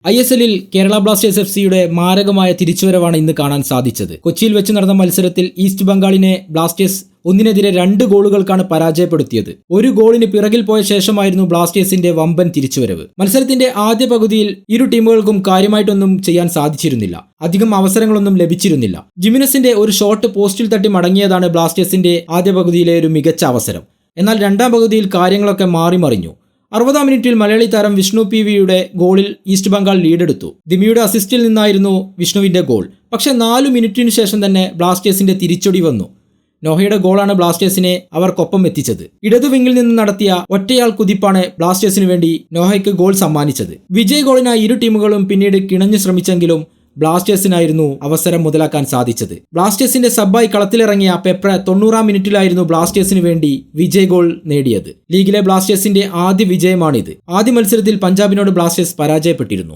ISLൽ Kerala Blasters FC-യുടെ മാരകമായ തിരിച്ചുവരവാണ് ഇന്ന് കാണാൻ സാധിച്ചത്. കൊച്ചിയിൽ വെച്ച് നടന്ന മത്സരത്തിൽ ഈസ്റ്റ് ബംഗാളിനെ ബ്ലാസ്റ്റേഴ്സ് 1-2 ഗോളുകൾക്കാണ് പരാജയപ്പെടുത്തിയത്. ഒരു ഗോളിന് പിറകിൽ പോയ ശേഷമായിരുന്നു ബ്ലാസ്റ്റേഴ്സിന്റെ വമ്പൻ തിരിച്ചുവരവ്. മത്സരത്തിന്റെ ആദ്യ പകുതിയിൽ ഇരു ടീമുകൾക്കും കാര്യമായിട്ടൊന്നും ചെയ്യാൻ സാധിച്ചിരുന്നില്ല. അധികം അവസരങ്ങളൊന്നും ലഭിച്ചിരുന്നില്ല. ജിമിനസിന്റെ ഒരു ഷോട്ട് പോസ്റ്റിൽ തട്ടി മടങ്ങിയതാണ് ബ്ലാസ്റ്റേഴ്സിന്റെ ആദ്യ പകുതിയിലെ ഒരു മികച്ച അവസരം. എന്നാൽ രണ്ടാം പകുതിയിൽ കാര്യങ്ങളൊക്കെ മാറിമറിഞ്ഞു. 60-ാം മിനിറ്റിൽ മലയാളി താരം വിഷ്ണു PVയുടെ ഗോളിൽ ഈസ്റ്റ് ബംഗാൾ ലീഡെടുത്തു. ദിമിയുടെ അസിസ്റ്റിൽ നിന്നായിരുന്നു വിഷ്ണുവിന്റെ ഗോൾ. പക്ഷേ 4 മിനിറ്റിനു ശേഷം തന്നെ ബ്ലാസ്റ്റേഴ്സിന്റെ തിരിച്ചടി വന്നു. നോഹയുടെ ഗോളാണ് ബ്ലാസ്റ്റേഴ്സിനെ അവർക്കൊപ്പം എത്തിച്ചത്. ഇടതു വിങ്ങിൽ നിന്ന് നടത്തിയ ഒറ്റയാൾ കുതിപ്പാണ് ബ്ലാസ്റ്റേഴ്സിനു വേണ്ടി നോഹയ്ക്ക് ഗോൾ സമ്മാനിച്ചത്. വിജയ് ഗോളിനായി ഇരു ടീമുകളും പിന്നീട് കിണഞ്ഞു ശ്രമിച്ചെങ്കിലും ബ്ലാസ്റ്റേഴ്സിനായിരുന്നു അവസരം മുതലാക്കാൻ സാധിച്ചത്. ബ്ലാസ്റ്റേഴ്സിന്റെ സബ്ബായി കളത്തിലിറങ്ങിയ പെപ്ര 90-ാം മിനിറ്റിലായിരുന്നു ബ്ലാസ്റ്റേഴ്സിന് വേണ്ടി വിജയ് ഗോൾ നേടിയത്. ലീഗിലെ ബ്ലാസ്റ്റേഴ്സിന്റെ ആദ്യ വിജയമാണിത്. ആദ്യ മത്സരത്തിൽ പഞ്ചാബിനോട് ബ്ലാസ്റ്റേഴ്സ് പരാജയപ്പെട്ടിരുന്നു.